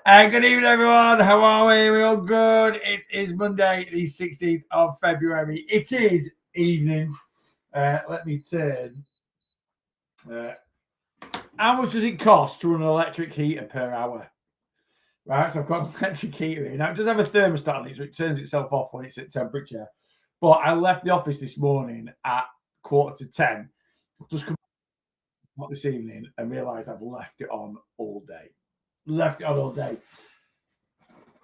Good evening, everyone. How are we? We all good? It is Monday, the 16th of February. It is evening. Let me turn. How much does it cost to run an electric heater per hour? Right, so I've got an electric heater here. Now, it does have a thermostat on it, so it turns itself off when it's at temperature. But I left the office this morning at 9:45. I've just come back this evening and realised I've left it on all day. Left it on all day.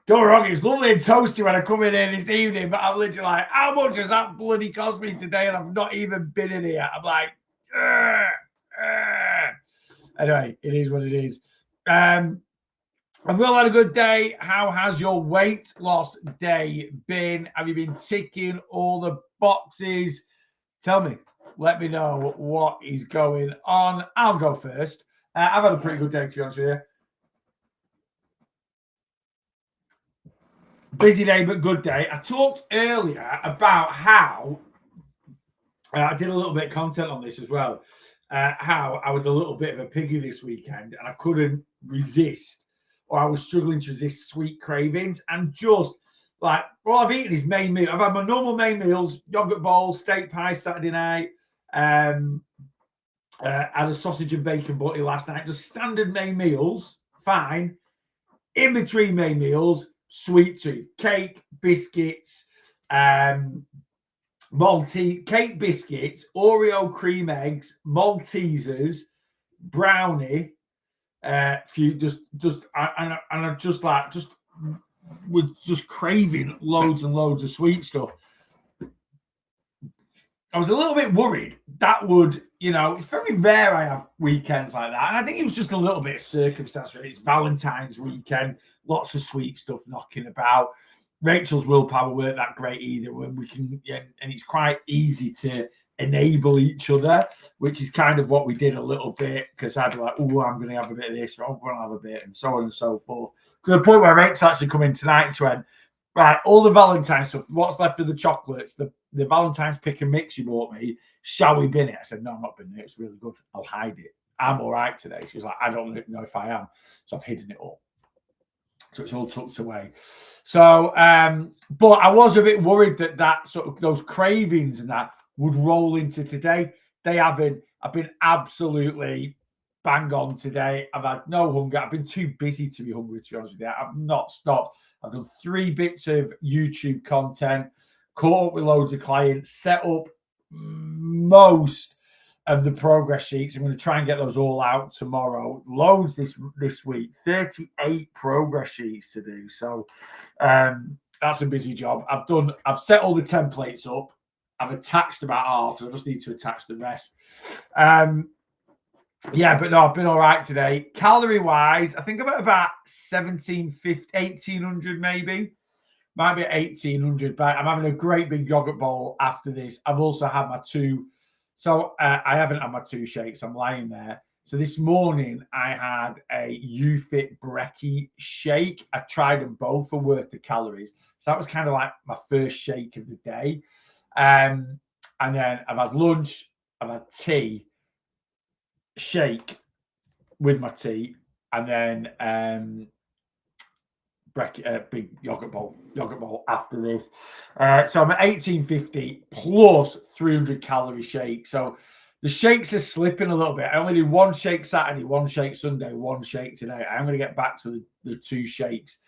Don't get me wrong, it was lovely and toasty when I come in here this evening, but I'm literally like, how much has that bloody cost me today? And I've not even been in here. I'm like, "Ugh, ugh." Anyway, it is what it is. I've all had a good day. How has your weight loss day been? Have you been ticking all the boxes? Tell me. Let me know what is going on. I'll go first. I've had a pretty good day, to be honest with you. Busy day, but good day. I talked earlier about how I did a little bit of content on this as well. How I was a little bit of a piggy this weekend and I couldn't resist, or I was struggling to resist sweet cravings. And just like all I've eaten is main meal. I've had my normal main meals: yogurt bowl, steak pie Saturday night. Had a sausage and bacon butty last night. Just standard main meals, fine. In between main meals, sweet tooth, cake, biscuits, cake, biscuits, Oreo cream eggs, Maltesers, brownie, few and I just was just craving loads and loads of sweet stuff. I was a little bit worried that would, it's very rare I have weekends like that. And I think it was just a little bit of circumstance. It's Valentine's weekend, lots of sweet stuff knocking about. Rachel's willpower weren't that great either when we can, and it's quite easy to enable each other, which is kind of what we did a little bit, because I'd be like, oh, I'm going to have a bit of this, or I'm going to have a bit, and so on and so forth. To the point where Rachel actually come in tonight and she went, right, all the Valentine's stuff, what's left of the chocolates, the Valentine's pick and mix you bought me, shall we bin it? I said, no, I'm not binning it. It's really good. I'll hide it. I'm all right today. She was like, I don't know if I am. So I've hidden it all. So it's all tucked away. So, but I was a bit worried that sort of those cravings and that would roll into today. They haven't. I've been absolutely bang on today. I've had no hunger. I've been too busy to be hungry, to be honest with you. I've not stopped. I've done 3 bits of YouTube content, caught up with loads of clients, set up most of the progress sheets. I'm going to try and get those all out tomorrow. Loads this week, 38 progress sheets to do. So that's a busy job. I've set all the templates up. I've attached about half, so I just need to attach the rest. Yeah, but no, I've been all right today. Calorie wise, I think I'm at about 1750, 1800 maybe. Might be 1800, but I'm having a great big yogurt bowl after this. I've also had my 2. So I haven't had my 2 shakes. I'm lying there. So this morning I had a UFit Brekkie shake. I tried them both for worth the calories. So that was kind of like my first shake of the day. And then I've had lunch, I've had tea, shake with my tea, and then big yogurt bowl after this. So I'm at 1850 plus 300 calorie shake. So the shakes are slipping a little bit. I only did 1 shake Saturday, 1 shake Sunday, 1 shake today. I'm going to get back to the 2 shakes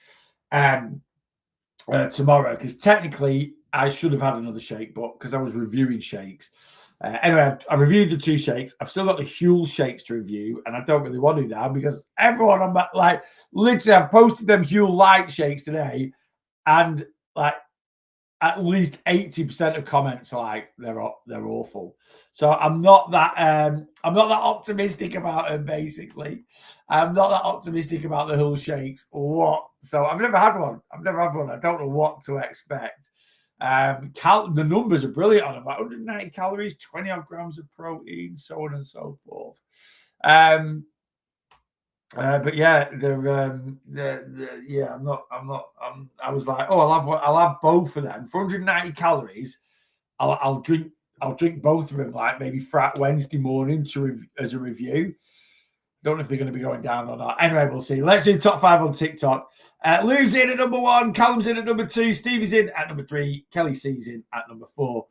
tomorrow, because technically I should have had another shake, but because I was reviewing shakes. Anyway, I've reviewed the 2 shakes. I've still got the Huel shakes to review, and I don't really want to now because everyone on my, like, literally, I've posted them Huel light shakes today, and like at least 80% of comments are like they're awful. So I'm not that optimistic about them. Basically, I'm not that optimistic about the Huel shakes. So I've never had one. I don't know what to expect. The numbers are brilliant on them. About 190 calories, 20 odd grams of protein, so on and so forth. But yeah, I was like, oh, I'll have both of them for 190 calories. I'll drink both of them, like maybe Frat Wednesday morning as a review. Don't know if they're going to be going down or not. Anyway, we'll see. Let's do top 5 on TikTok. Lou's in at number 1. Callum's in at number 2. Stevie's in at number 3. Kelly C's in at number 4.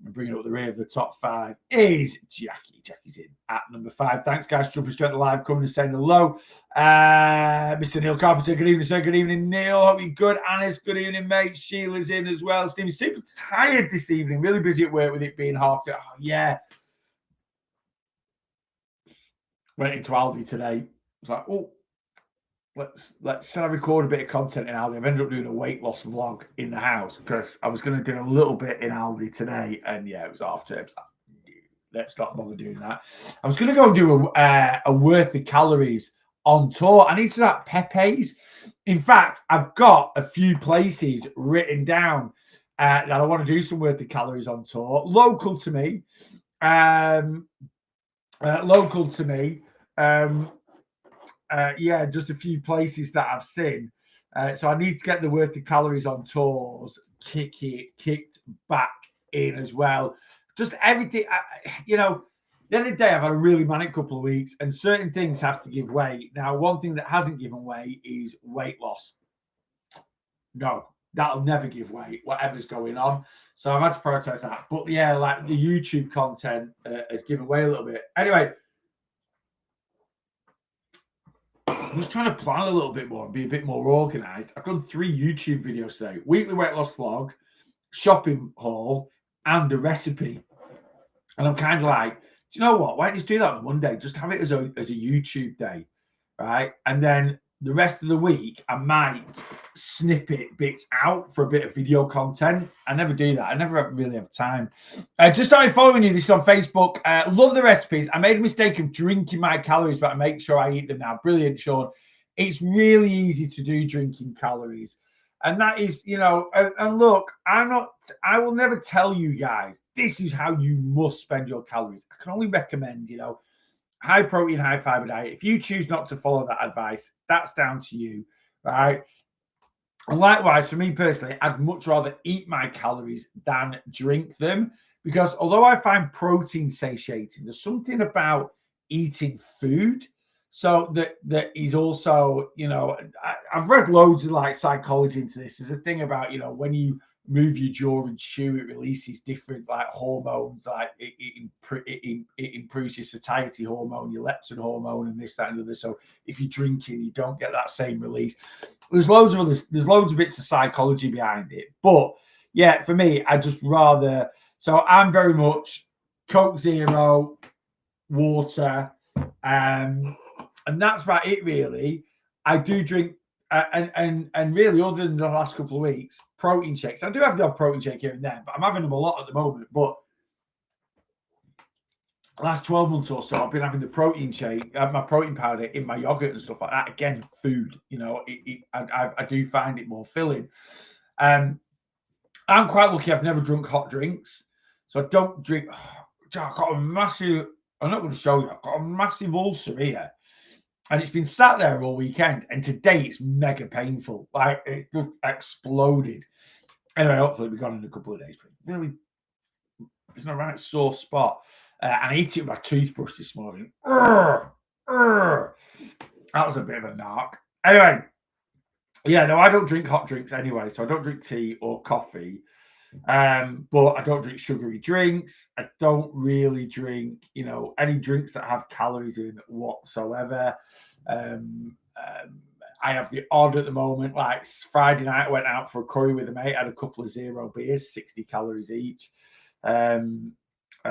And bringing up the rear of the top 5 is Jackie. Jackie's in at number 5. Thanks, guys, for jumping straight to live, coming and saying hello. Mr. Neil Carpenter, good evening, sir. Good evening, Neil. Hope you're good. Anna's, good evening, mate. Sheila's in as well. Stevie's super tired this evening. Really busy at work with it being half term. Oh, yeah. Went into Aldi today. It's like, oh, let's record a bit of content in Aldi. I've ended up doing a weight loss vlog in the house because I was going to do a little bit in Aldi today, and yeah, it was half term. So let's not bother doing that. I was going to go and do a worth the calories on tour. I need to start Pepe's. In fact, I've got a few places written down that I want to do some worth the calories on tour, local to me. Yeah, just a few places that I've seen. So I need to get the worth the calories on tours kicked back in as well. Just everything, the other day I've had a really manic couple of weeks and certain things have to give way. Now, one thing that hasn't given way is weight loss. No, that'll never give way, whatever's going on. So I've had to prioritize that. But yeah, like the YouTube content has given way a little bit. Anyway, I'm just trying to plan a little bit more and be a bit more organized. I've done 3 YouTube videos today: weekly weight loss vlog, shopping haul, and a recipe. And I'm kind of like, do you know what? Why don't you just do that on a Monday? Just have it as a YouTube day, right? And then the rest of the week, I might snippet bits out for a bit of video content. I never do that. I never really have time. Just started following you. This is on Facebook. Love the recipes. I made a mistake of drinking my calories, but I make sure I eat them now. Brilliant, Sean. It's really easy to do drinking calories. And that is, and look, I will never tell you guys, this is how you must spend your calories. I can only recommend, high protein, high fiber diet. If you choose not to follow that advice, that's down to you, right? And likewise, for me personally, I'd much rather eat my calories than drink them, because although I find protein satiating, there's something about eating food. So that is also, I've read loads of like psychology into this. There's a thing about, when you move your jaw and chew, it releases different like hormones, like it improves your satiety hormone, your leptin hormone, and this, that, and the other. So if you're drinking, you don't get that same release. There's loads of bits of psychology behind it. But yeah, for me, I just rather, so I'm very much Coke Zero, water, and that's about it, really. I do drink, and really, other than the last couple of weeks, protein shakes. I do have the odd protein shake here and there, but I'm having them a lot at the moment. But last 12 months or so, I've been having the protein shake, my protein powder in my yogurt and stuff like that. Again, food, I do find it more filling. I'm quite lucky. I've never drunk hot drinks, so I don't drink. I've got a massive. I'm not going to show you. I've got a massive ulcer here. And it's been sat there all weekend. And today it's mega painful. Like it just exploded. Anyway, hopefully it'll be gone in a couple of days. But really, it's not a right sore spot. And I ate it with my toothbrush this morning. That was a bit of a narc. Anyway, yeah, no, I don't drink hot drinks anyway. So I don't drink tea or coffee. But I don't drink sugary drinks. I don't really drink, any drinks that have calories in whatsoever. I have the odd at the moment. Like Friday night, I went out for a curry with a mate. I had a couple of zero beers, 60 calories each. So,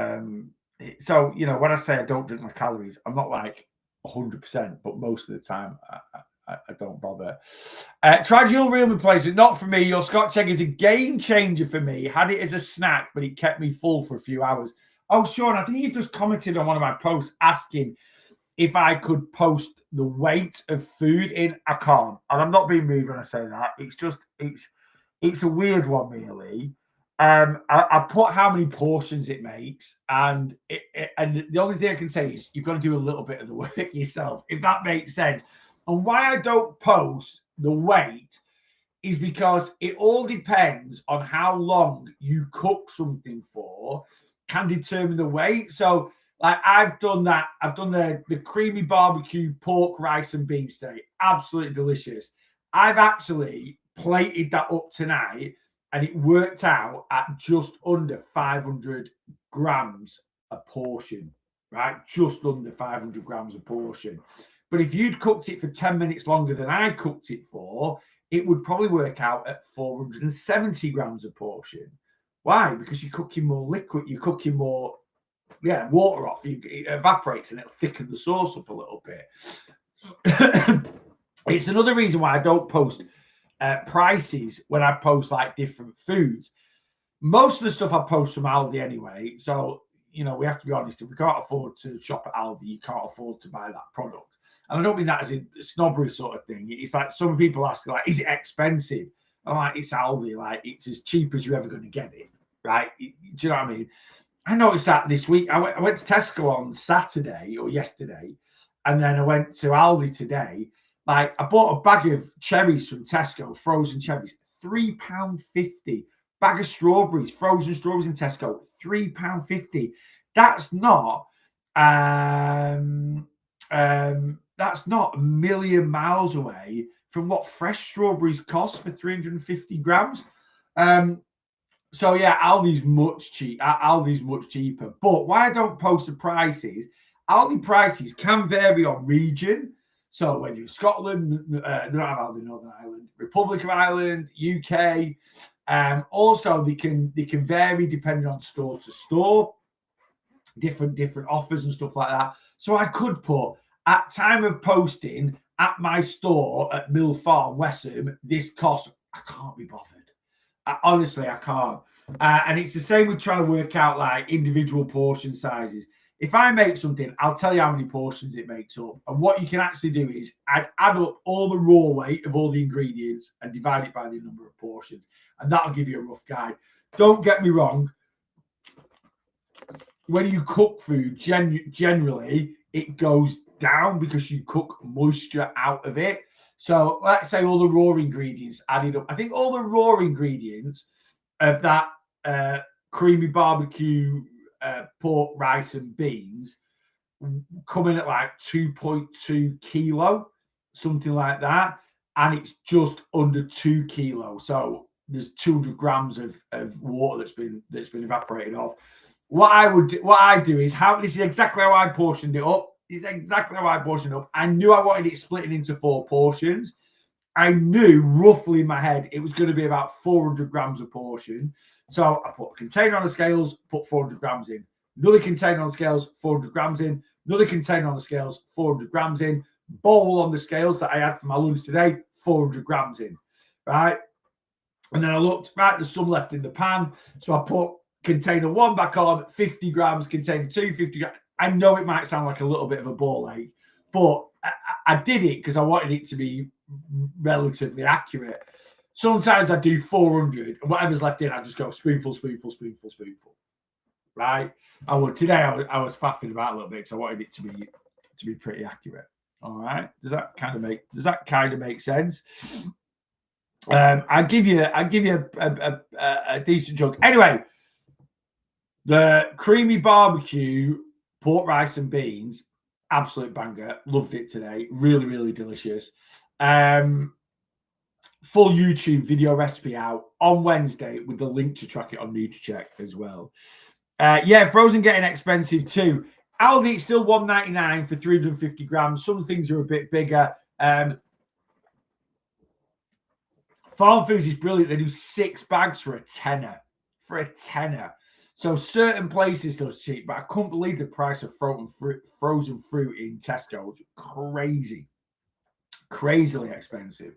when I say I don't drink my calories, I'm not like 100%, but most of the time I don't bother. Tried your real replacement, not for me. Your Scotch egg is a game changer for me. Had it as a snack, but it kept me full for a few hours. Oh, Sean, I think you've just commented on one of my posts asking if I could post the weight of food in. I can't, and I'm not being rude when I say that. It's just it's a weird one, really. I put how many portions it makes, and the only thing I can say is you've got to do a little bit of the work yourself, if that makes sense. And why I don't post the weight is because it all depends on how long you cook something for, can determine the weight. So Like I've done that. I've done the creamy barbecue pork, rice, and bean steak. Absolutely delicious. I've actually plated that up tonight, and it worked out at just under 500 grams a portion, right? Just under 500 grams a portion. But if you'd cooked it for 10 minutes longer than I cooked it for, it would probably work out at 470 grams a portion. Why? Because you're cooking more liquid, you're cooking more, water off. It evaporates and it'll thicken the sauce up a little bit. It's another reason why I don't post prices when I post like different foods. Most of the stuff I post from Aldi anyway. So, we have to be honest. If we can't afford to shop at Aldi, you can't afford to buy that product. And I don't mean that as a snobbery sort of thing. It's like some people ask, like, is it expensive? I'm like, it's Aldi. Like, it's as cheap as you're ever going to get it, right? Do you know what I mean? I noticed that this week. I went to Tesco on Saturday or yesterday, and then I went to Aldi today. Like, I bought a bag of cherries from Tesco, frozen cherries, £3.50. Bag of strawberries, frozen strawberries in Tesco, £3.50. That's not that's not a million miles away from what fresh strawberries cost for 350 grams. So yeah, Aldi's much cheaper. But why I don't post the prices, Aldi prices can vary on region. So whether you're Scotland, they don't have Aldi Northern Ireland, Republic of Ireland, UK. Also they can vary depending on store to store, different offers and stuff like that. So I could put at time of posting at my store at Mill Farm, Wesham, this cost. I can't be bothered. Honestly, I can't. And it's the same with trying to work out like individual portion sizes. If I make something, I'll tell you how many portions it makes up. And what you can actually do is I'd add up all the raw weight of all the ingredients and divide it by the number of portions. And that'll give you a rough guide. Don't get me wrong. When you cook food, generally, it goes down because you cook moisture out of it. So let's say all the raw ingredients added up. I think all the raw ingredients of that creamy barbecue pork, rice, and beans come in at like 2.2 kilo, something like that. And it's just under 2 kilos. So there's 200 grams of water that's been evaporated off. What I do is this is exactly how I portioned it up. It's exactly how I portioned it up. I knew I wanted it splitting into 4 portions. I knew roughly in my head it was going to be about 400 grams a portion. So I put a container on the scales, put 400 grams in. Another container on the scales, 400 grams in. Another container on the scales, 400 grams in. Bowl on the scales that I had for my lunch today, 400 grams in. Right? And then I looked, right, there's some left in the pan. So I put container 1 back on, 50 grams, container 2, 50 grams. I know it might sound like a little bit of a ball ache, but I did it because I wanted it to be relatively accurate. Sometimes I do 400, and whatever's left in, I just go spoonful. Right? I would today. I was faffing about a little bit because I wanted it to be pretty accurate. All right. Does that kind of make sense? I give you a decent chunk. Anyway, the creamy barbecue pork, rice, and beans, absolute banger. Loved it today. Really, really delicious. Full YouTube video recipe out on Wednesday with the link to track it on NutriCheck as well. Frozen getting expensive too. Aldi, it's still $1.99 for 350 grams. Some things are a bit bigger. Farm Foods is brilliant. They do 6 bags for a tenner. So certain places still cheap, but I couldn't believe the price of frozen fruit in Tesco. It's crazily expensive.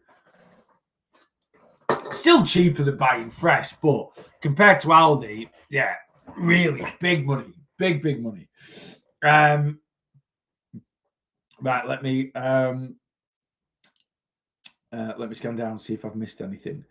Still cheaper than buying fresh, but compared to Aldi, yeah, really big money. Big money. Right, let me scan down and see if I've missed anything.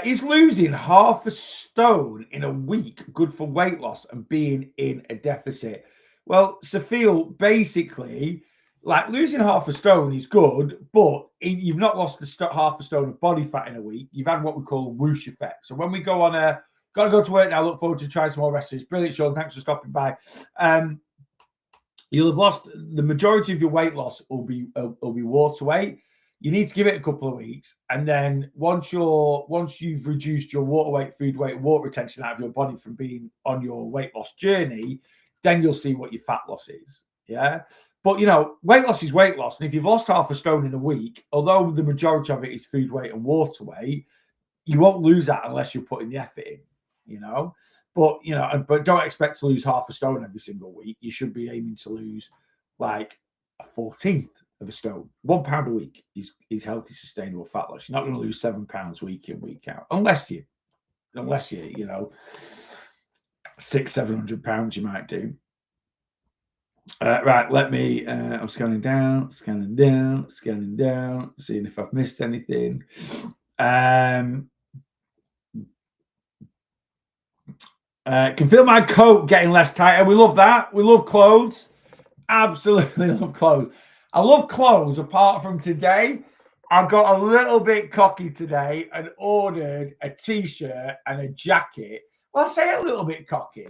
Is losing half a stone in a week good for weight loss and being in a deficit? Well, Sophia, basically, like losing half a stone is good, but you've not lost half a stone of body fat in a week. You've had what we call a whoosh effect. So when we go on a Got to go to work now. Look forward to trying some more recipes. Brilliant, Sean. Thanks for stopping by. You'll have lost the majority of your weight loss will be water weight. You need to give it a couple of weeks, and then once you've reduced your water weight, food weight, water retention out of your body from being on your weight loss journey, then you'll see what your fat loss is. Yeah. But, weight loss is weight loss. And if you've lost half a stone in a week, although the majority of it is food weight and water weight, you won't lose that unless you're putting the effort in, But, but don't expect to lose half a stone every single week. You should be aiming to lose like a 14th of a stone. 1 pound a week is healthy, sustainable fat loss. You're not going to lose 7 pounds week in, week out. Unless you 600-700 pounds you might do. Right, let me, I'm scanning down, seeing if I've missed anything. Can feel my coat getting less tighter. We love that. We love clothes. Absolutely love clothes. I love clothes apart from today. I got a little bit cocky today and ordered a t-shirt and a jacket. Well, I say a little bit cocky.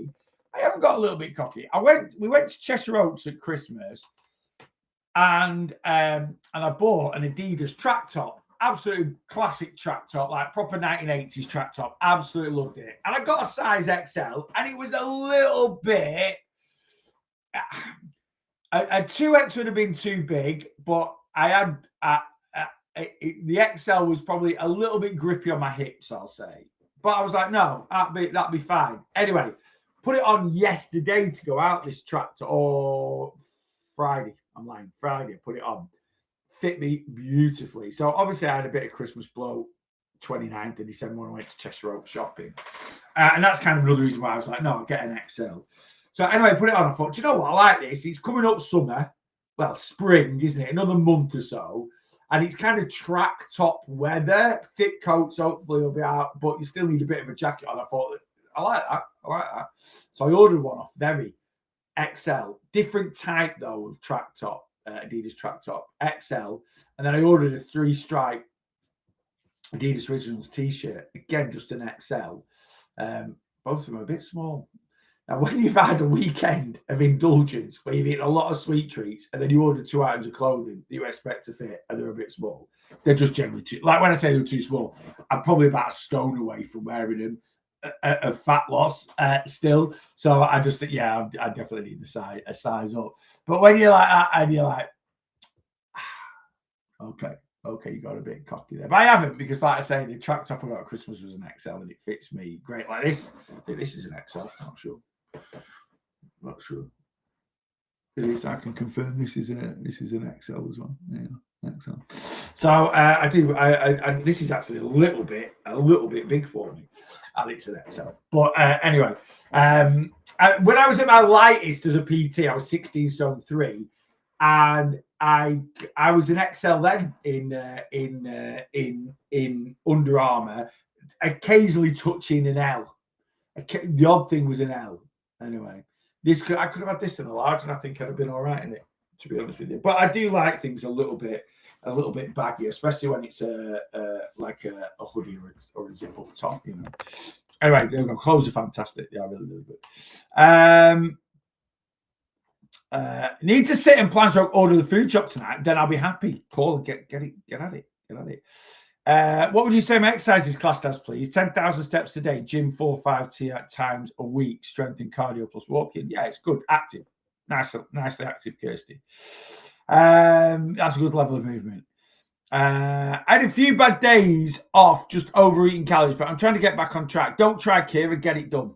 I haven't got a little bit cocky. We went to Cheshire Oaks at Christmas, and I bought an Adidas track top, absolutely classic track top, like proper 1980s track top. Absolutely loved it, and I got a size XL, and it was a little bit. A 2X would have been too big, but I had the XL was probably a little bit grippy on my hips, I'll say. But I was like, no, that'd be fine. Anyway. Put it on yesterday to go out this tractor, or Friday. I'm lying. Friday, I put it on. Fit me beautifully. So obviously I had a bit of Christmas blow 29th of December when I went to Cheshire Oaks shopping. And that's kind of another reason why I was like, no, I'll get an XL. So anyway, I put it on. I thought, do you know what? I like this. It's coming up summer. Well, spring, isn't it? Another month or so. And it's kind of track top weather. Thick coats hopefully will be out, but you still need a bit of a jacket on. I thought, I like that. So I ordered one off Very XL, different type though of track top, Adidas track top XL, and then I ordered a 3-stripe Adidas Originals t-shirt, again just an XL. Both of them are a bit small. Now, when you've had a weekend of indulgence where you've eaten a lot of sweet treats and then you order 2 items of clothing that you expect to fit and they're a bit small, they're just generally too. Like when I say they're too small, I'm probably about a stone away from wearing them. A fat loss still, so I just think, I definitely need a size up. But when you're like that and you're like, okay, you got a bit cocky there, but I haven't, because like I say, the track top I got at Christmas was an XL and it fits me great. Like this, I think this is an XL. Not sure. At least I can confirm this is an XL as well. Yeah, XL. So I do. I this is actually a little bit big for me. And it's an XL. But anyway, when I was at my lightest as a PT, I was 16 stone 3, and I was an XL then in Under Armour, occasionally touching an L. The odd thing was an L. Anyway, I could have had this in a large, and I think I'd have been all right in it, to be honest with you. But I do like things a little bit baggy, especially when it's like a hoodie or a zip up top, Anyway, there we go. Clothes are fantastic. Yeah, really, really good. Need to sit and plan to order the food shop tonight. Then I'll be happy. Call and get at it. What would you say my exercise is classed as, please? 10,000 steps a day, gym 4-5 times a week, strength and cardio plus walking. Yeah, it's good. Active. Nicely active, Kirsty. That's a good level of movement. I had a few bad days off just overeating calories, but I'm trying to get back on track. Don't try, Kira, get it done.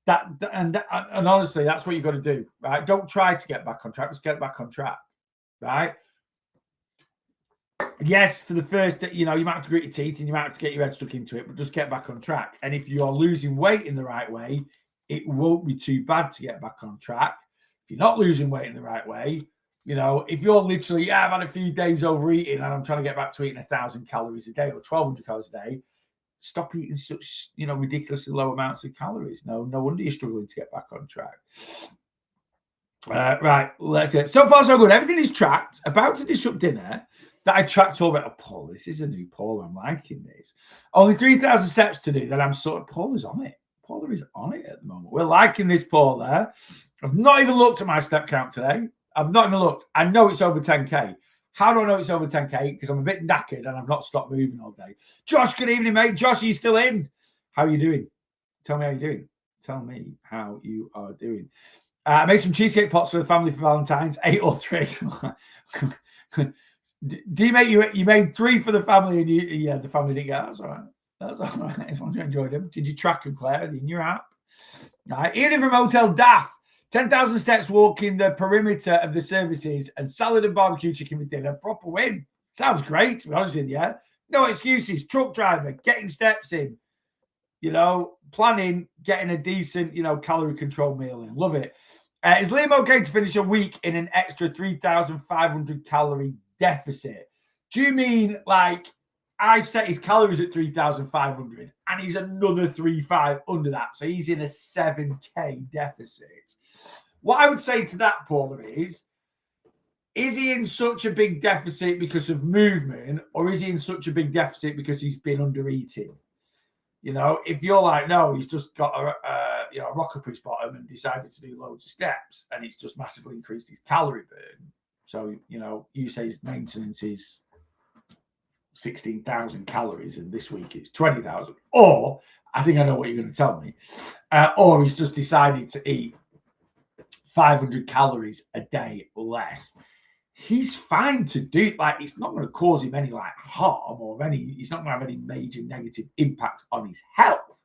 And honestly, that's what you've got to do, right? Don't try to get back on track. Just get back on track, right? Yes, for the first, you might have to grit your teeth and you might have to get your head stuck into it, but just get back on track. And if you're losing weight in the right way, it won't be too bad to get back on track. If you're not losing weight in the right way, if you're literally, I've had a few days overeating and I'm trying to get back to eating 1,000 calories a day or 1,200 calories a day, stop eating such, ridiculously low amounts of calories. No wonder you're struggling to get back on track. Right, let's get. So far, so good. Everything is tracked. About to disrupt dinner. that I tracked over. Oh, Paul, this is a new Paul. I'm liking this. Only 3,000 steps to do. Then I'm sort of, Paul is on it. Paula is on it at the moment. We're liking this Paul there. I've not even looked at my step count today. I've not even looked. I know it's over 10K. How do I know it's over 10K? Because I'm a bit knackered and I've not stopped moving all day. Josh, good evening, mate. Josh, are you still in? How are you doing? Tell me how you're doing. Tell me how you are doing. I made some cheesecake pots for the family for Valentine's, 8 or 3. Do you make you made 3 for the family and the family didn't get? That's all right. That's all right. As long as you enjoyed them. Did you track them, Claire, in your app? Right. Ian from Hotel Daff. 10,000 steps walking the perimeter of the services and salad and barbecue chicken for dinner. Proper win. Sounds great, to be honest with you. No excuses. Truck driver, getting steps in. Planning, getting a decent, calorie control meal in. Love it. Is Liam okay to finish a week in an extra 3,500 calorie deficit? Do you mean like I've set his calories at 3,500 and he's another 3,500 under that? So he's in a 7K deficit. What I would say to that, Paula, is he in such a big deficit because of movement, or is he in such a big deficit because he's been under eating? If you're like, no, he's just got a rock up his bottom and decided to do loads of steps and it's just massively increased his calorie burn. So, you say his maintenance is 16,000 calories and this week it's 20,000. Or, I think I know what you're going to tell me. Or he's just decided to eat 500 calories a day less. He's fine to do, it's not going to cause him any harm or he's not going to have any major negative impact on his health.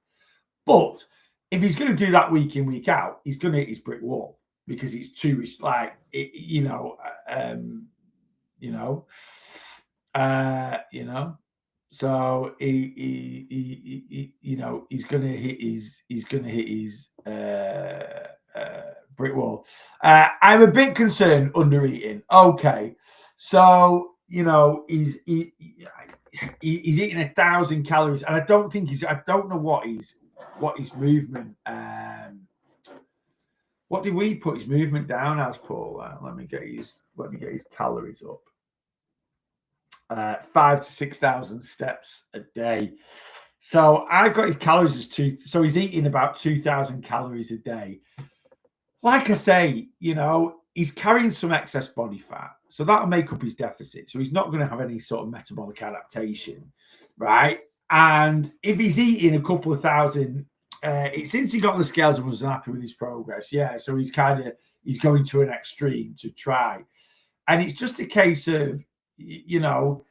But if he's going to do that week in, week out, he's going to hit his brick wall because it's too, so he's going to hit his brick wall. I'm a bit concerned under eating. Okay, so he's eating 1,000 calories, and I don't know what his movement. What did we put his movement down as, Paul? Let me get his calories up. 5,000 to 6,000 steps a day. So I've got his calories as 2. So he's eating about 2,000 calories a day. Like I say, he's carrying some excess body fat. So that'll make up his deficit. So he's not going to have any sort of metabolic adaptation, right? And if he's eating a couple of thousand, since he got on the scales and was happy with his progress, so he's going to an extreme to try. And it's just a case of, and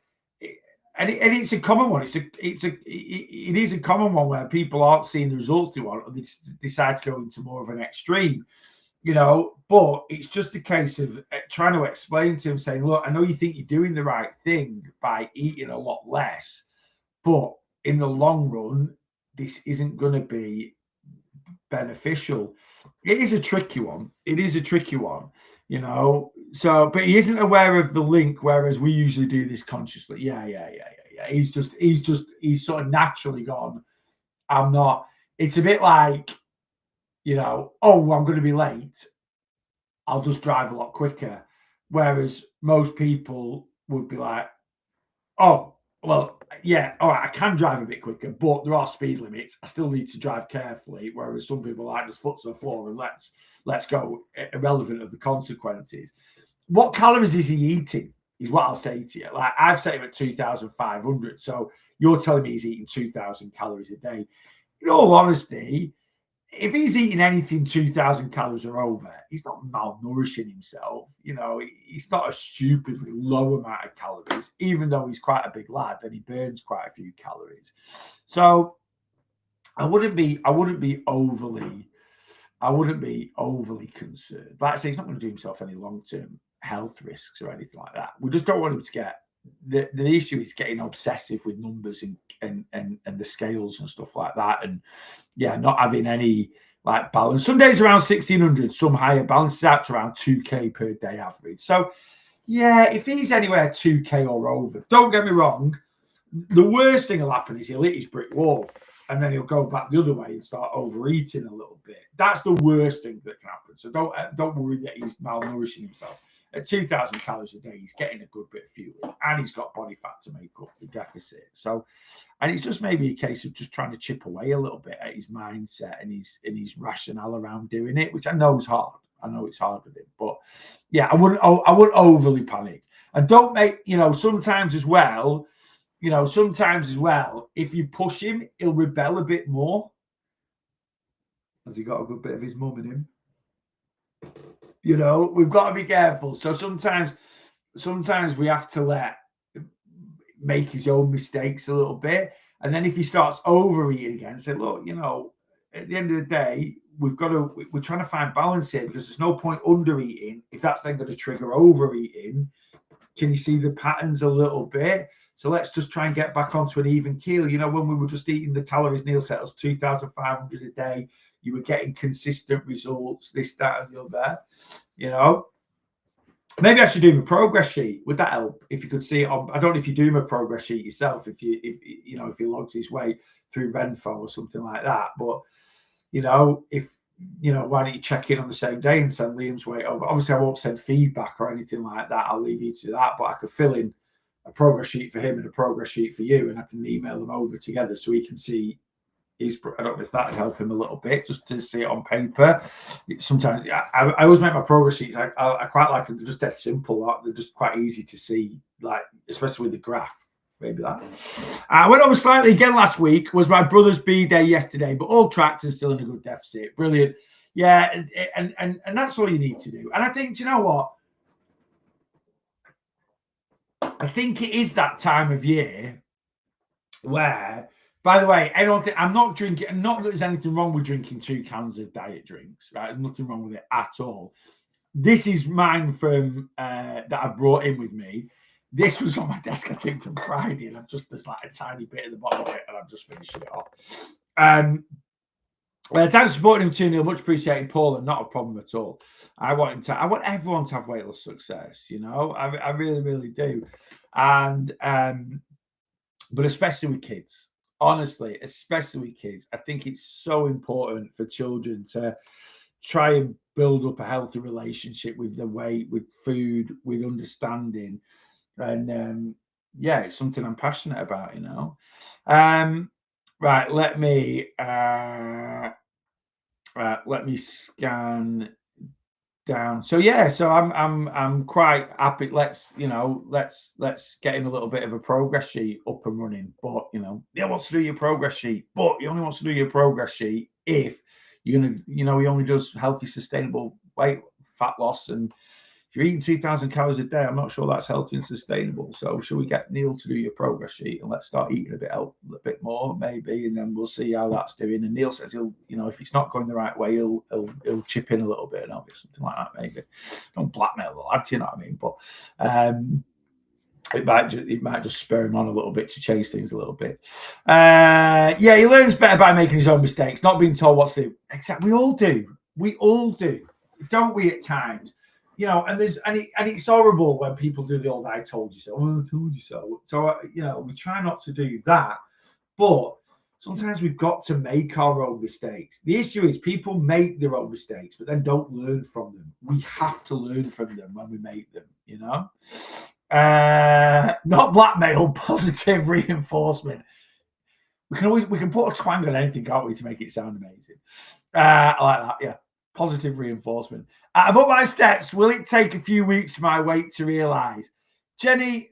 it's a common one. It is a common one where people aren't seeing the results they want, or they decide to go into more of an extreme. But it's just a case of trying to explain to him, saying, look, I know you think you're doing the right thing by eating a lot less, but in the long run, this isn't going to be beneficial. It is a tricky one. So, but he isn't aware of the link, whereas we usually do this consciously. Yeah. He's sort of naturally gone, I'm not. It's a bit like, I'm going to be late, I'll just drive a lot quicker. Whereas most people would be like, oh, well, yeah, all right, I can drive a bit quicker, but there are speed limits. I still need to drive carefully. Whereas some people like just foot to the floor and let's go, irrelevant of the consequences. What calories is he eating is what I'll say to you. I've set him at 2,500. So you're telling me he's eating 2,000 calories a day. In all honesty, if he's eating anything 2,000 calories or over, he's not malnourishing himself. He's not a stupidly low amount of calories, even though he's quite a big lad and he burns quite a few calories. So I wouldn't be overly concerned. But like I say, he's not going to do himself any long-term health risks or anything like that. We just don't want him to get the issue is getting obsessive with numbers and the scales and stuff like that, and not having any balance. Some days around 1,600, some higher, balances out to around 2K per day average. So if he's anywhere 2K or over, don't get me wrong, the worst thing will happen is he'll hit his brick wall and then he'll go back the other way and start overeating a little bit. That's the worst thing that can happen. So don't worry that he's malnourishing himself. at 2,000 calories a day, he's getting a good bit of fuel, and he's got body fat to make up the deficit. So, and it's just maybe a case of just trying to chip away a little bit at his mindset and his rationale around doing it, which I know is hard. I know it's hard with him, but yeah, I wouldn't overly panic. And don't make, sometimes as well, if you push him, he'll rebel a bit more. Has he got a good bit of his mum in him? We've got to be careful. So sometimes we have to make his own mistakes a little bit. And then if he starts overeating again, say, look, at the end of the day, we're trying to find balance here, because there's no point under eating if that's then going to trigger overeating. Can you see the patterns a little bit? So let's just try and get back onto an even keel. When we were just eating the calories, Neil said it was 2,500 a day. You were getting consistent results, this, that, and the other. Maybe I should do my progress sheet. Would that help? If you could see it on, I don't know if you do my progress sheet yourself, if he logs his way through Renfo or something like that. But why don't you check in on the same day and send Liam's weight over? Obviously, I won't send feedback or anything like that. I'll leave you to that. But I could fill in a progress sheet for him and a progress sheet for you, and I can email them over together so he can see his. I don't know if that would help him a little bit, just to see it on paper. Sometimes I always make my progress sheets. I quite like them. They're just dead simple. They're just quite easy to see, especially with the graph. Maybe that. I went over slightly again last week. Was my brother's B-day yesterday, but all tractors still in a good deficit. Brilliant. Yeah, and that's all you need to do. And I think, do you know what? I think it is that time of year where, by the way, I'm not drinking, not that there's anything wrong with drinking 2 cans of diet drinks, right? There's nothing wrong with it at all. This is mine from that I brought in with me. This was on my desk, I think, from Friday, and there's like a tiny bit at the bottom of it, and I'm just finishing it off. Thanks for supporting him too, Neil. Much appreciated, Paul, and not a problem at all. I want everyone to have weight loss success. I really, really do, and but especially with kids. Honestly, especially with kids, I think it's so important for children to try and build up a healthy relationship with the weight, with food, with understanding. And it's something I'm passionate about, Right, let me scan down. So I'm quite happy. Let's get him a little bit of a progress sheet up and running. But he wants to do your progress sheet, but he only wants to do your progress sheet if you're gonna, he only does healthy, sustainable fat loss. And if you're eating 2,000 calories a day, I'm not sure that's healthy and sustainable. So should we get Neil to do your progress sheet, and let's start eating a bit more, maybe, and then we'll see how that's doing. And Neil says he'll, if it's not going the right way, he'll chip in a little bit, and I'll get something like that, maybe. Don't blackmail the lad, you know what I mean? But it might just spur him on a little bit to change things a little bit. He learns better by making his own mistakes, not being told what to do. Exactly, we all do, don't we? At times. And it's horrible when people do the old "I told you so." Well, I told you so. So we try not to do that, but sometimes we've got to make our own mistakes. The issue is people make their own mistakes, but then don't learn from them. We have to learn from them when we make them. Not blackmail, positive reinforcement. We can put a twang on anything, can't we, to make it sound amazing? I like that. Yeah. Positive reinforcement. I've up my steps. Will it take a few weeks for my weight to realize? Jenny,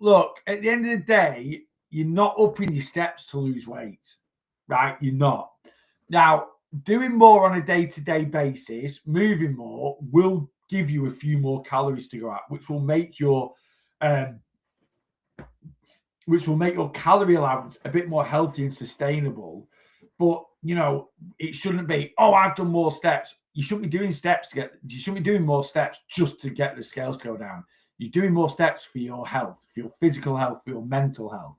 look, at the end of the day, you're not upping your steps to lose weight, right? You're not. Now, doing more on a day-to-day basis, moving more, will give you a few more calories to go at, which will make your calorie allowance a bit more healthy and sustainable. But it shouldn't be, I've done more steps. You shouldn't be doing you shouldn't be doing more steps just to get the scales to go down. You're doing more steps for your health, for your physical health, for your mental health.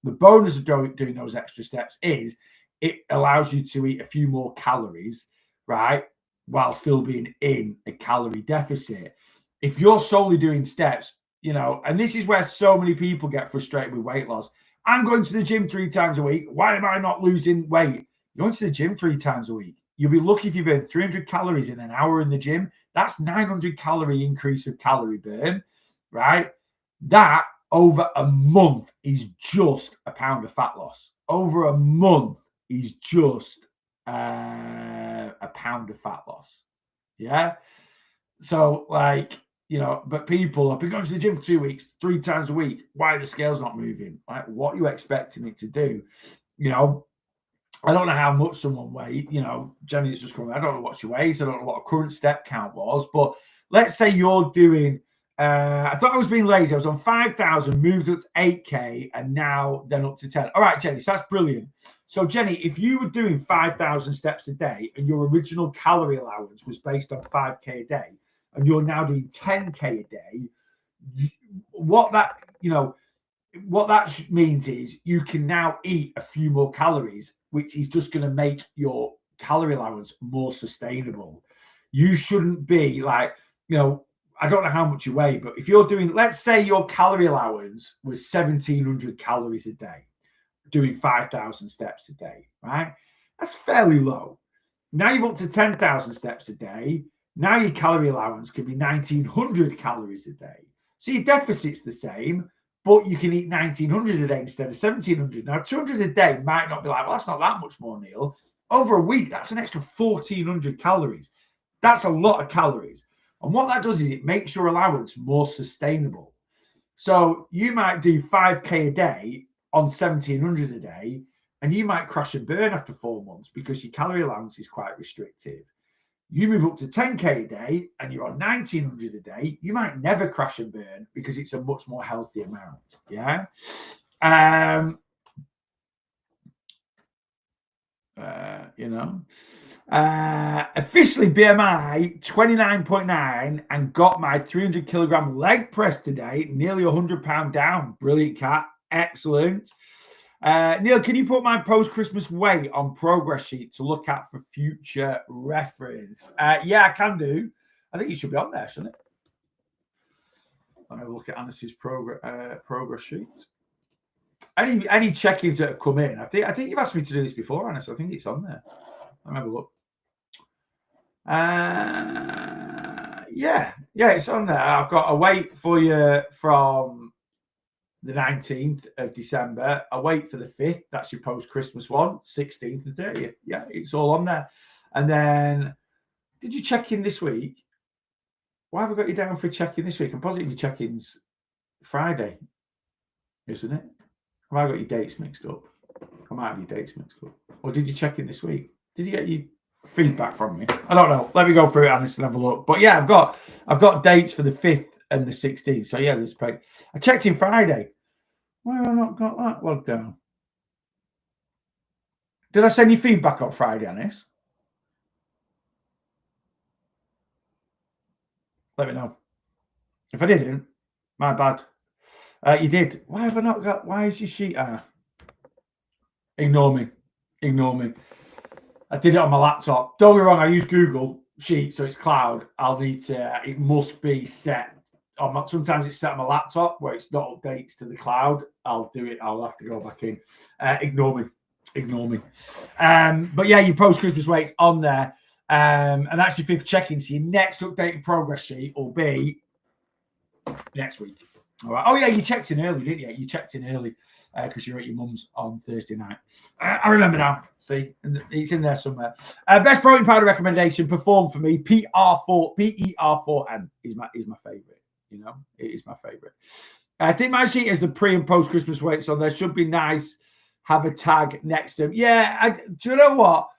The bonus of doing those extra steps is it allows you to eat a few more calories, right, while still being in a calorie deficit. If you're solely doing steps, and this is where so many people get frustrated with weight loss. I'm going to the gym 3 times a week. Why am I not losing weight? You're going to the gym 3 times a week. You'll be lucky if you burn 300 calories in an hour in the gym. That's 900 calorie increase of calorie burn, right? That over a month is just a pound of fat loss. Over a month is just a pound of fat loss. Yeah. So, like, but people have been going to the gym for 2 weeks, 3 times a week. Why are the scales not moving? Like, what are you expecting it to do? I don't know how much someone weighs. Jenny is just coming. I don't know what she weighs. I don't know what a current step count was. But let's say you're doing. I thought I was being lazy. I was on 5,000, moved up to 8K, and now then up to 10. All right, Jenny. So that's brilliant. So, Jenny, if you were doing 5,000 steps a day and your original calorie allowance was based on 5K a day, and you're now doing 10K a day, what that means is you can now eat a few more calories, which is just going to make your calorie allowance more sustainable. You shouldn't be like, I don't know how much you weigh, but if you're doing, let's say your calorie allowance was 1,700 calories a day, doing 5,000 steps a day, right? That's fairly low. Now you've up to 10,000 steps a day. Now your calorie allowance can be 1,900 calories a day. So your deficit's the same, but you can eat 1,900 a day instead of 1,700. Now, 200 a day might not be like, well, that's not that much more, Neil. Over a week, that's an extra 1,400 calories. That's a lot of calories. And what that does is it makes your allowance more sustainable. So you might do 5K a day on 1,700 a day, and you might crash and burn after 4 months because your calorie allowance is quite restrictive. You move up to 10K a day and you're on 1,900 a day, you might never crash and burn because it's a much more healthy amount. Yeah. Officially BMI 29.9 and got my 300 kilogram leg press today, nearly 100 pound down. Brilliant, Kat. Excellent. Neil, can you put my post-Christmas weight on progress sheet to look at for future reference? Yeah, I can do. I think it should be on there, shouldn't it? Let me look at Anis's progress sheet. Any check-ins that have come in, I think you've asked me to do this before, Anis. I think it's on there. Let me have a look. Yeah, it's on there. I've got a weight for you from the 19th of December. I wait for the 5th. That's your post-Christmas one. 16th and 30th. Yeah, it's all on there. And then, did you check in this week? Why have I got you down for check-in this week? I'm positive your check-in's Friday, isn't it? Have I got your dates mixed up? I might have your dates mixed up. Or did you check in this week? Did you get your feedback from me? I don't know. Let me go through it and have a look. But yeah, I've got dates for the 5th and the 16th. So yeah, there's plenty. I checked in Friday. Why have I not got that logged down? Did I send you feedback on Friday, Anis? Let me know. If I didn't, my bad. You did. Why have I not got? Why is your sheet? Ignore me. I did it on my laptop. Don't get me wrong. I use Google Sheets, so it's cloud. I'll need to. It must be set. Sometimes it's set on my laptop where it's not updates to the cloud. I'll do it. I'll have to go back in. Ignore me. But yeah, your post-Christmas weight's on there. And that's your 5th check-in. So your next updated progress sheet will be next week. All right. Oh yeah, you checked in early, didn't you? You checked in early because you're at your mum's on Thursday night. I remember now. See, it's in there somewhere. Best protein powder recommendation performed for me. PER4M is my favorite. It is my favorite. I think my sheet is the pre and post Christmas weight, so there should be nice. Have a tag next to them. Yeah, do you know what?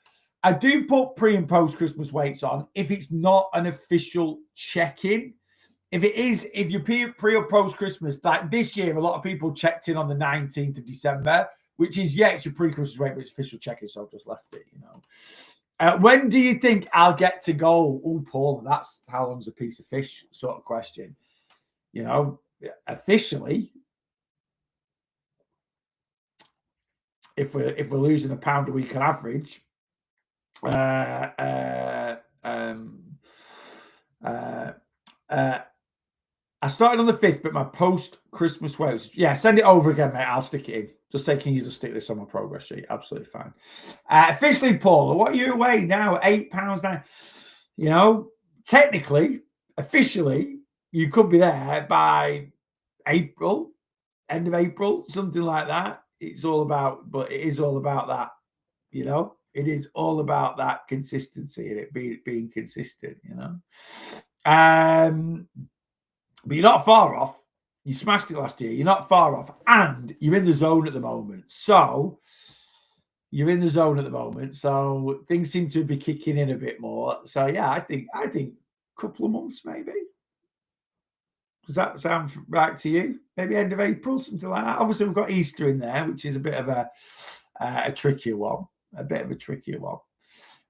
I do put pre and post Christmas weights on if it's not an official check-in. If you're pre or post Christmas, like this year, a lot of people checked in on the 19th of December, which is, it's your pre-Christmas weight, but it's official check-in, so I've just left it, When do you think I'll get to go? Oh, Paul, that's how long's a piece of fish sort of question. Officially, if we're losing £1 a week on average, I started on the 5th, but my post-Christmas weight was, send it over again, mate. I'll stick it in. Just say, can you just stick this on my progress sheet? Absolutely fine. Officially, Paula, what are you weighing now? £8 now. technically, officially, you could be there by April, end of April, something like that. It's all about, but it is all about that, you know. It is all about that consistency and it being consistent, you know. But you're not far off. You smashed it last year. You're not far off, and you're in the zone at the moment. So you're in the zone at the moment. So things seem to be kicking in a bit more. So yeah, I think a couple of months maybe. Does that sound right to you? Maybe end of April, something like that. Obviously, we've got Easter in there, which is a bit of a trickier one. A bit of a trickier one.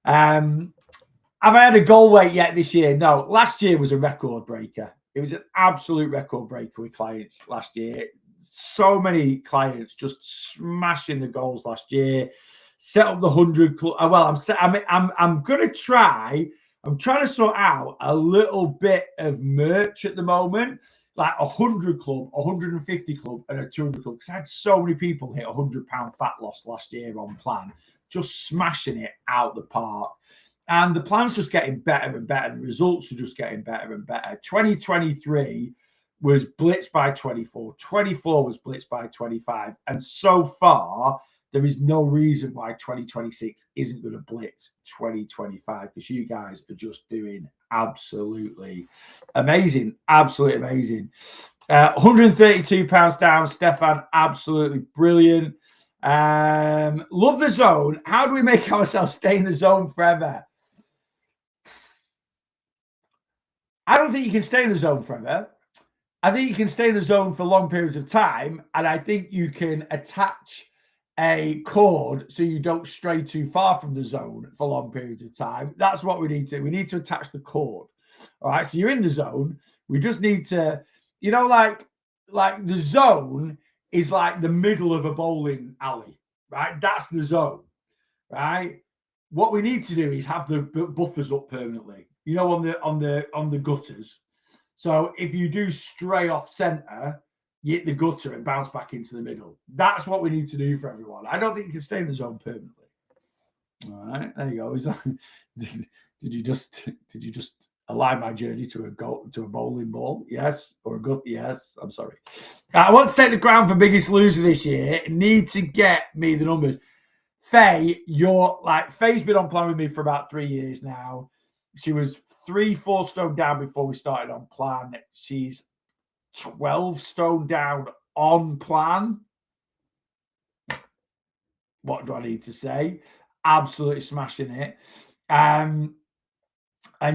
Have I had a goal weight yet this year? No. Last year was a record breaker. It was an absolute record breaker with clients last year. So many clients just smashing the goals last year. Set up the 100 club. Well, I'm gonna try. I'm trying to sort out a little bit of merch at the moment, like a 100 club, 150 club, and a 200 club. Because I had so many people hit £100 fat loss last year on plan, just smashing it out the park. And the plan's just getting better and better. The results are just getting better and better. 2023 was blitzed by 24. 24 was blitzed by 25. And so far, there is no reason why 2026 isn't going to blitz 2025 because you guys are just doing absolutely amazing. Absolutely amazing. £132 down. Stefan, absolutely brilliant. Love the zone. How do we make ourselves stay in the zone forever? I don't think you can stay in the zone forever. I think you can stay in the zone for long periods of time. And I think you can attach a cord so you don't stray too far from the zone for long periods of time. That's what we need to. We need to attach the cord. All right. So you're in the zone. We just need to, you know, like the zone is like the middle of a bowling alley, right? That's the zone, right? What we need to do is have the buffers up permanently, you know, on the gutters. So if you do stray off center, you hit the gutter and bounce back into the middle. That's what we need to do for everyone. I don't think you can stay in the zone permanently. All right, there you go. Is that, did you just align my journey to a bowling ball? Yes, or a gut? Yes. I'm sorry. I want to take the crown for biggest loser this year. Need to get me the numbers. Faye, Faye's been on plan with me for about 3 years now. She was 3-4 stone down before we started on plan. She's 12 stone down on plan. What do I need to say? Absolutely smashing it. And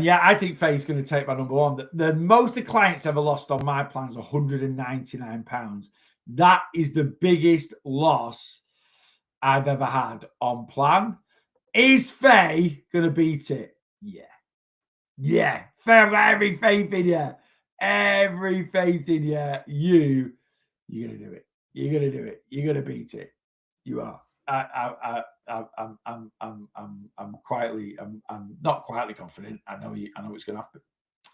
yeah, I think Faye's going to take my number one. The most the clients ever lost on my plan is £199. That is the biggest loss I've ever had on plan. Is Faye going to beat it? Yeah. Yeah. Faye, I've got every faith in you. Every faith in you. You're going to do it. You're going to do it. You're going to beat it. You are. I'm not quietly confident. I know it's going to happen.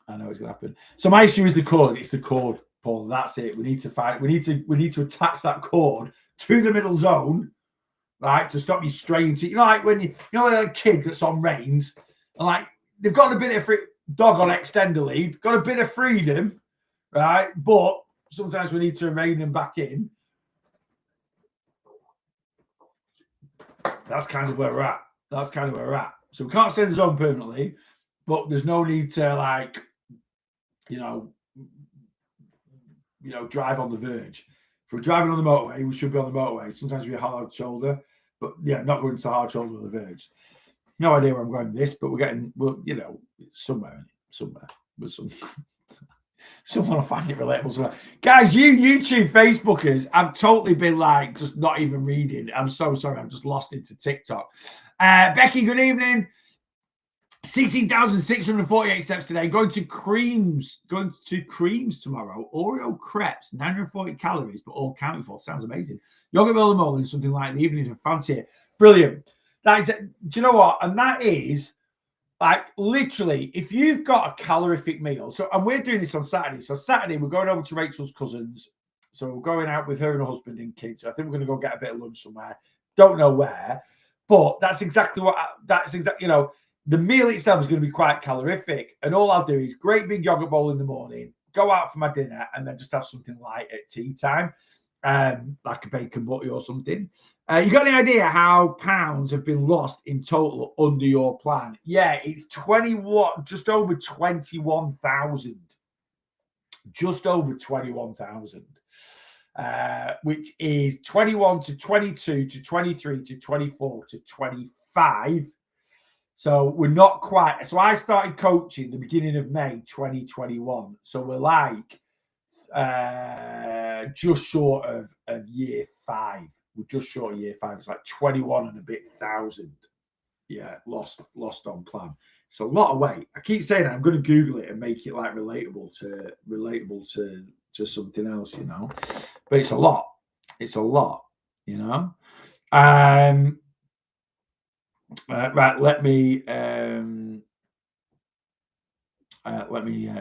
I know it's going to happen. So my issue is the cord. It's the cord, Paul. That's it. We need to fight. We need to attach that cord to the middle zone, right, to stop you straying to, you know, like when a kid that's on reins and like they've got a bit of dog on extender lead, got a bit of freedom, right? But sometimes we need to rein them back in. That's kind of where we're at. So we can't stay in the zone permanently, but there's no need to drive on the verge. If we're driving on the motorway, we should be on the motorway. Sometimes we have hard shoulder, but yeah, not going to hard shoulder on the verge. No idea where I'm going with this, but somewhere. But someone will find it relatable somewhere. Guys, you YouTube Facebookers, I've totally been like just not even reading. I'm so sorry. I'm just lost into TikTok. Becky, good evening. 16,648 steps today. Going to creams tomorrow. Oreo crepes, 940 calories, but all counted for. Sounds amazing. Yogurt roll and molding, something like the evening of fancy it. Brilliant. That is, do you know what? And that is like literally, if you've got a calorific meal. So, and we're doing this on Saturday. So Saturday, we're going over to Rachel's cousins. So we're going out with her and her husband and kids. So I think we're going to go get a bit of lunch somewhere. Don't know where, but that's exactly, the meal itself is going to be quite calorific. And all I'll do is great big yogurt bowl in the morning, go out for my dinner, and then just have something light at tea time, like a bacon butty or something. You got any idea how pounds have been lost in total under your plan? Yeah, it's 21, just over 21,000. Just over 21,000. Which is 21 to 22 to 23 to 24 to 25. So we're not quite. So I started coaching the beginning of May 2021. So we're like just short of year 5. We're just short of year 5. It's like 21 and a bit thousand. Yeah, lost on plan. It's a lot of weight. I keep saying that I'm going to Google it and make it like relatable to something else, you know. But it's a lot. It's a lot, you know. Right, let me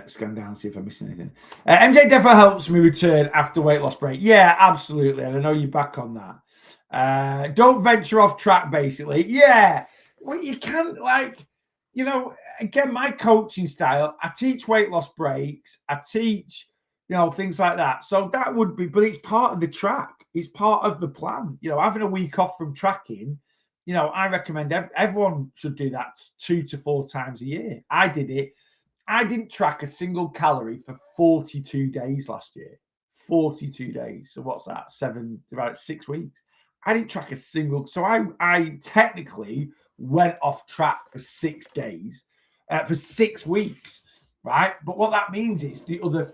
scan down, see if I'm missing anything. MJ Defo helps me return after weight loss break. Yeah, absolutely. And I know you're back on that. Don't venture off track, basically. Yeah. Well, you can't, like, you know, again, my coaching style, I teach weight loss breaks. I teach, you know, things like that. So that would be, but it's part of the track. It's part of the plan. You know, having a week off from tracking, you know, I recommend everyone should do that 2 to 4 times a year. I did it. I didn't track a single calorie for 42 days last year. 42 days. So what's that? About 6 weeks. I didn't track a single. So I technically went off track for 6 days, for 6 weeks, right? But what that means is the other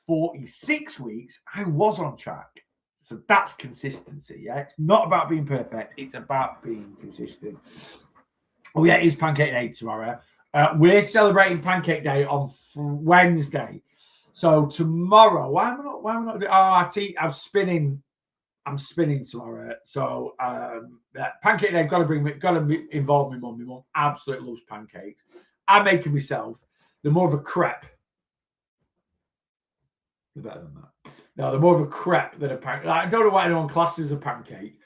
46 weeks, I was on track. So that's consistency. Yeah, it's not about being perfect. It's about being consistent. Oh yeah, it is Pancake Day tomorrow. We're celebrating Pancake Day on Wednesday. So tomorrow, why am I not doing? Oh, I'm spinning. I'm spinning tomorrow. So Pancake Day, got to involve my mum. My mum absolutely loves pancakes. I'm making myself. They're more of a crepe. They're better than that. No, they're more of a crepe than a pancake. I don't know why anyone classes a pancake.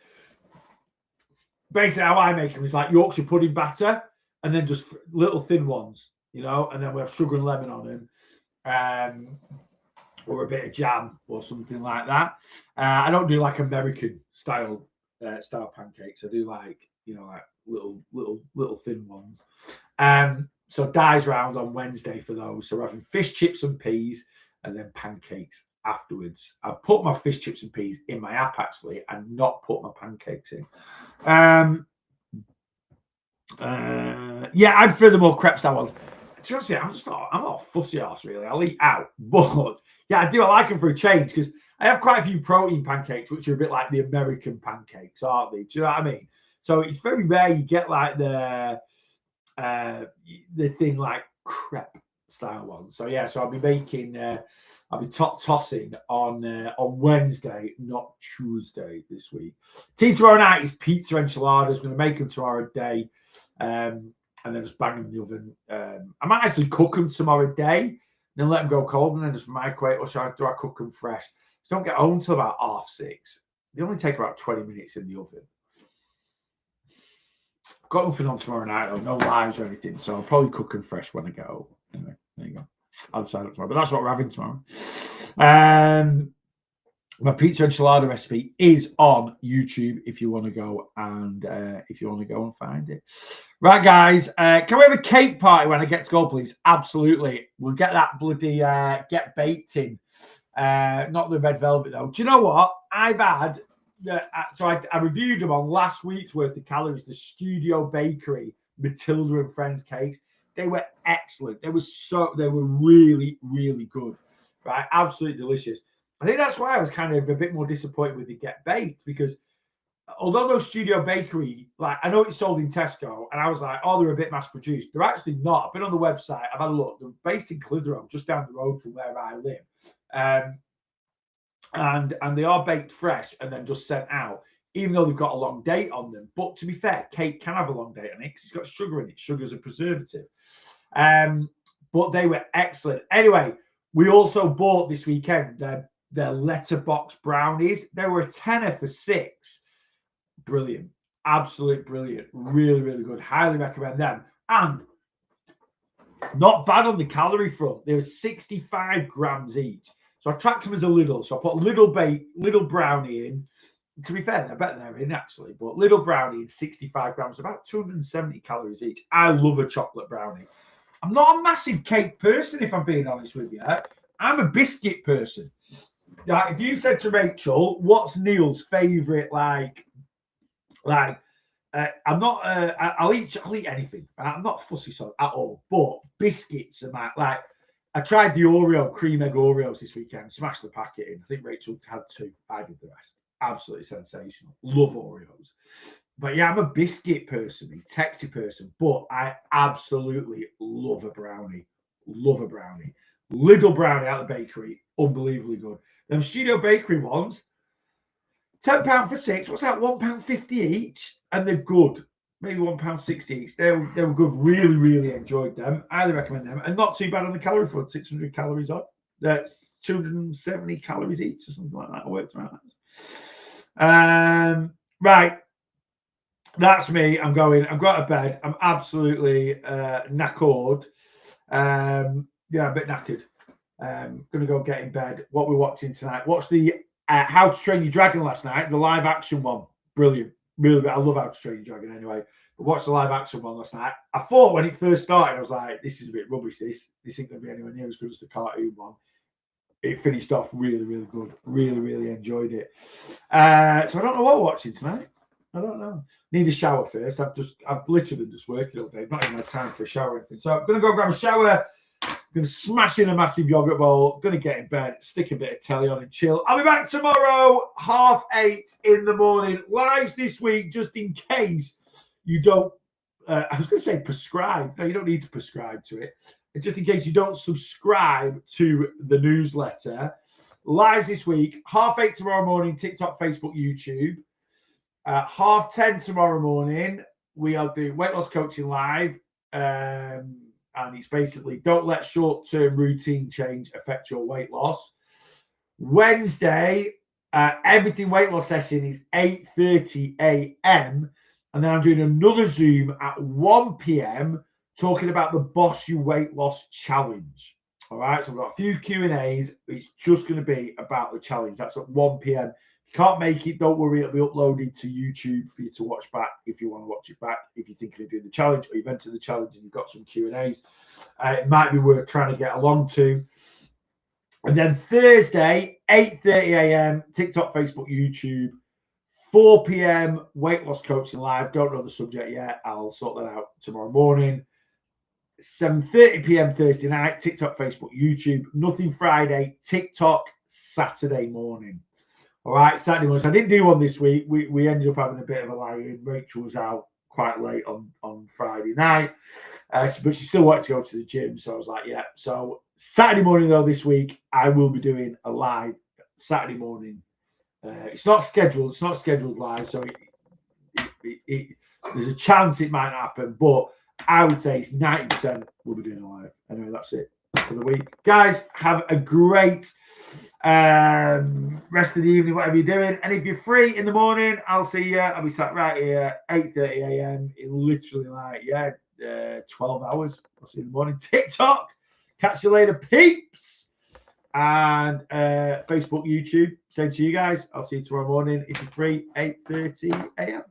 Basically, how I make them is like Yorkshire pudding batter, and then just little thin ones, you know, and then we have sugar and lemon on them, or a bit of jam or something like that. I don't do like American style pancakes. I do like, you know, like little thin ones. So Di's round on Wednesday for those. So we're having fish, chips, and peas, and then pancakes afterwards. I've put my fish, chips, and peas in my app actually, and not put my pancakes in. Yeah, I'd prefer the more crepe style ones. To be honest, I'm not a fussy ass really. I'll eat out, but yeah, I like them for a change because I have quite a few protein pancakes, which are a bit like the American pancakes, aren't they? Do you know what I mean? So it's very rare you get like the thing like crepe style one. So yeah, so I'll be making, I'll be tossing on Wednesday, not Tuesday this week. Tea tomorrow night is pizza enchiladas. We're going to make them tomorrow day, and then just bang them in the oven. I might actually cook them tomorrow day, then let them go cold, and then just microwave. Or do I cook them fresh? So don't get home till about 6:30. They only take about 20 minutes in the oven. I've got nothing on tomorrow night, though, no lives or anything, so I'll probably cook them fresh when I get home. Anyway, there you go. I'll decide up tomorrow, but that's what we're having tomorrow. My pizza enchilada recipe is on YouTube if you want to go and find it. Right, guys, can we have a cake party when I get to go, please? Absolutely. We'll get that bloody get baked in. Not the red velvet though. Do you know what? I've had I reviewed them on last week's worth of calories. The Studio Bakery Matilda and Friends cakes. They were excellent. They were really, really good. Right, absolutely delicious. I think that's why I was kind of a bit more disappointed with the Get Baked, because although those Studio Bakery, like, I know it's sold in Tesco, and I was like, oh, they're a bit mass produced. They're actually not. I've been on the website. I've had a look. They're based in Clitheroe, just down the road from where I live. And they are baked fresh and then just sent out, even though they've got a long date on them. But to be fair, cake can have a long date on it because it's got sugar in it. Sugar's a preservative. But they were excellent. Anyway, we also bought this weekend their letterbox brownies. They were a tenner for 6. Brilliant. Absolute brilliant. Really, really good. Highly recommend them. And not bad on the calorie front. They were 65 grams each. So I tracked them as a little. So I put little brownie in. To be fair, I bet they're in actually. But little brownie in 65 grams, about 270 calories each. I love a chocolate brownie. I'm not a massive cake person, if I'm being honest with you. I'm a biscuit person. Like, if you said to Rachel, what's Neil's favourite, I'm not. I'll eat anything. I'm not fussy sort at all. But biscuits are my . I tried the Oreo cream egg Oreos this weekend. Smashed the packet in. I think Rachel had 2. I did the rest. Absolutely sensational. Love Oreos. But yeah, I'm a biscuit person, a texture person. But I absolutely love a brownie. Love a brownie. Little brownie out of the bakery, unbelievably good. Them Studio Bakery ones. £10 for 6. What's that? £1.50 each, and they're good. Maybe £1.60 each. They were good. Really, really enjoyed them. Highly recommend them, and not too bad on the calorie front. 600 calories on. That's 270 calories each, or something like that. I worked around that. Right. That's me. I'm going to bed. I'm absolutely knackered. Yeah, a bit knackered. Gonna go get in bed. What we're watching tonight? Watch the How to Train Your Dragon last night, the live action one. Brilliant. Really good. I love How to Train Your Dragon anyway. But watched the live action one last night. I thought when it first started, I was like, this is a bit rubbish, this ain't going to be anywhere near as good as the cartoon one. It finished off really, really good. Really, really enjoyed it. So I don't know what we're watching tonight. I don't know. Need a shower first. I've literally been just working all day. I've not even had time for a shower or anything. So I'm going to go grab a shower. Going to smash in a massive yogurt bowl. Going to get in bed, stick a bit of telly on and chill. I'll be back tomorrow, 8:30 in the morning. Lives this week, just in case you don't, I was going to say prescribe. No, you don't need to prescribe to it. Just in case you don't subscribe to the newsletter. Lives this week, 8:30 tomorrow morning, TikTok, Facebook, YouTube. 10:30 tomorrow morning, we'll do Weight Loss Coaching Live. And it's basically don't let short-term routine change affect your weight loss. Wednesday, everything weight loss session is 8:30 a.m. And then I'm doing another Zoom at 1 p.m. talking about the Boss Your Weight Loss Challenge. All right, so I've got a few Q&As. It's just going to be about the challenge. That's at 1 p.m. If you can't make it, don't worry. It'll be uploaded to YouTube for you to watch back if you want to watch it back. If you're thinking of doing the challenge or you've entered the challenge and you've got some Q&As, it might be worth trying to get along to. And then Thursday, 8:30 a.m., TikTok, Facebook, YouTube. 4 p.m., Weight Loss Coaching Live. Don't know the subject yet. I'll sort that out tomorrow morning. 7:30 p.m. Thursday night, TikTok, Facebook, YouTube. Nothing Friday, TikTok, Saturday morning. All right, Saturday morning. So I didn't do one this week. We ended up having a bit of a lie-in. Rachel was out quite late on Friday night, but she still wanted to go to the gym. So I was like, yeah. So Saturday morning, though, this week, I will be doing a live Saturday morning. It's not scheduled. It's not scheduled live. So there's a chance it might happen, but I would say it's 90% we'll be doing a live. Anyway, that's it for the week. Guys, have a great rest of the evening, whatever you're doing. And if you're free in the morning, I'll see you. I'll be sat right here, 8:30 a.m. in literally 12 hours. I'll see you in the morning. TikTok. Catch you later, peeps. And Facebook, YouTube. Same to you guys. I'll see you tomorrow morning if you're free, 8:30 a.m.